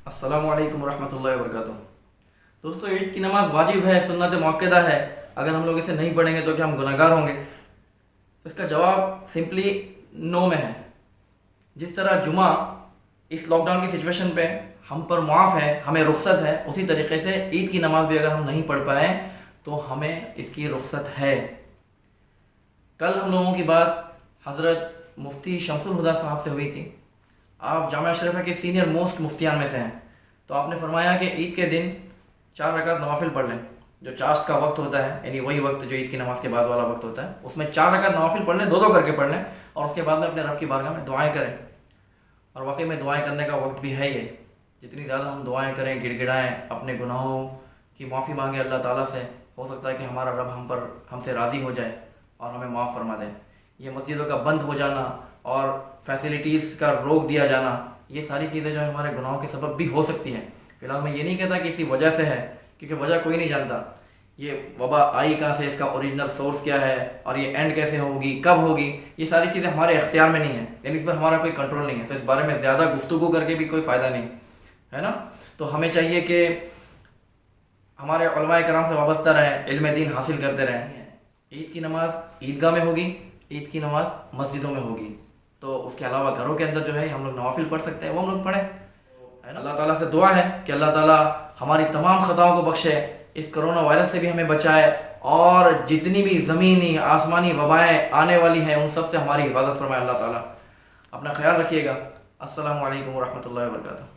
السلام علیکم ورحمۃ اللہ وبرکاتہ۔ دوستو، عید کی نماز واجب ہے، سنت موقدہ ہے۔ اگر ہم لوگ اسے نہیں پڑھیں گے تو کیا ہم گناہگار ہوں گے؟ اس کا جواب سمپلی نو میں ہے۔ جس طرح جمعہ اس لاک ڈاؤن کی سچویشن پہ ہم پر معاف ہے، ہمیں رخصت ہے، اسی طریقے سے عید کی نماز بھی اگر ہم نہیں پڑھ پائیں تو ہمیں اس کی رخصت ہے۔ کل ہم لوگوں کی بات حضرت مفتی شمس الہدیٰ صاحب سے ہوئی تھی۔ آپ جامعہ اشرفیہ کے سینئر موسٹ مفتیان میں سے ہیں، تو آپ نے فرمایا کہ عید کے دن 4 رکعت نوافل پڑھ لیں۔ جو چاشت کا وقت ہوتا ہے، یعنی وہی وقت جو عید کی نماز کے بعد والا وقت ہوتا ہے، اس میں 4 رکعت نوافل پڑھ لیں، دو کر کے پڑھ لیں، اور اس کے بعد میں اپنے رب کی بارگاہ میں دعائیں کریں۔ اور واقعی میں دعائیں کرنے کا وقت بھی ہے یہ۔ جتنی زیادہ ہم دعائیں کریں، گڑ گڑائیں، اپنے گناہوں کی معافی مانگیں اللہ تعالیٰ سے، ہو سکتا ہے کہ ہمارا رب ہم سے راضی ہو جائے اور ہمیں معاف فرما دے۔ یہ مسجدوں کا بند ہو جانا اور فیسلٹیز کا روک دیا جانا، یہ ساری چیزیں جو ہے ہمارے گناہوں کے سبب بھی ہو سکتی ہیں۔ فی الحال میں یہ نہیں کہتا کہ اسی وجہ سے ہے، کیونکہ وجہ کوئی نہیں جانتا۔ یہ وبا آئی کہاں سے، اس کا اوریجنل سورس کیا ہے، اور یہ اینڈ کیسے ہوگی، کب ہوگی، یہ ساری چیزیں ہمارے اختیار میں نہیں ہیں، یعنی اس پر ہمارا کوئی کنٹرول نہیں ہے۔ تو اس بارے میں زیادہ گفتگو کر کے بھی کوئی فائدہ نہیں ہے نا۔ تو ہمیں چاہیے کہ ہمارے علماء کرام سے وابستہ رہیں، علم دین حاصل کرتے رہیں۔ عید کی نماز عیدگاہ میں ہوگی، عید کی نماز مسجدوں میں ہوگی، تو اس کے علاوہ گھروں کے اندر جو ہے ہم لوگ نوافل پڑھ سکتے ہیں، وہ ہم لوگ پڑھیں۔ اللہ تعالیٰ سے دعا ہے کہ اللہ تعالیٰ ہماری تمام خطاؤں کو بخشے، اس کرونا وائرس سے بھی ہمیں بچائے، اور جتنی بھی زمینی آسمانی وبائیں آنے والی ہیں ان سب سے ہماری حفاظت فرمائے اللہ تعالیٰ۔ اپنا خیال رکھیے گا۔ السلام علیکم ورحمۃ اللہ وبرکاتہ۔